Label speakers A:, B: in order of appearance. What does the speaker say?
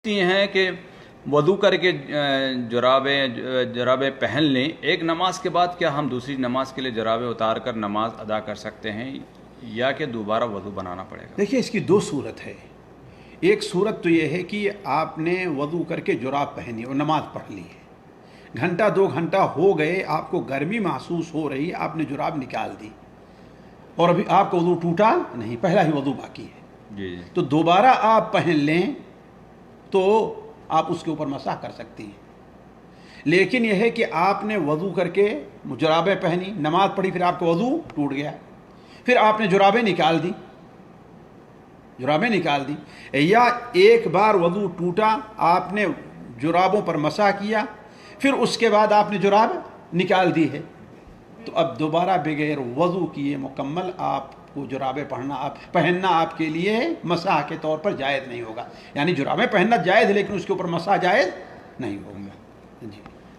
A: یہ ہیں کہ وضو کر کے جرابیں پہن لیں، ایک نماز کے بعد کیا ہم دوسری نماز کے لیے جرابیں اتار کر نماز ادا کر سکتے ہیں یا کہ دوبارہ وضو بنانا پڑے گا؟
B: دیکھیے، اس کی دو صورت ہے۔ ایک صورت تو یہ ہے کہ آپ نے وضو کر کے جراب پہنی اور نماز پڑھ لی ہے، گھنٹہ دو گھنٹہ ہو گئے، آپ کو گرمی محسوس ہو رہی، آپ نے جراب نکال دی اور ابھی آپ کا وضو ٹوٹا نہیں، پہلا ہی وضو باقی ہے،
A: جی
B: تو دوبارہ آپ پہن لیں تو آپ اس کے اوپر مسح کر سکتی ہیں۔ لیکن یہ ہے کہ آپ نے وضو کر کے جرابیں پہنی، نماز پڑھی، پھر آپ کا وضو ٹوٹ گیا، پھر آپ نے جرابیں نکال دی، یا ایک بار وضو ٹوٹا، آپ نے جرابوں پر مسح کیا، پھر اس کے بعد آپ نے جراب نکال دی ہے، تو اب دوبارہ بغیر وضو کیے مکمل آپ کو جرابیں پہننا آپ کے لیے مسح کے طور پر جائز نہیں ہوگا۔ یعنی جرابیں پہننا جائز ہے لیکن اس کے اوپر مسح جائز نہیں ہوگا۔ جی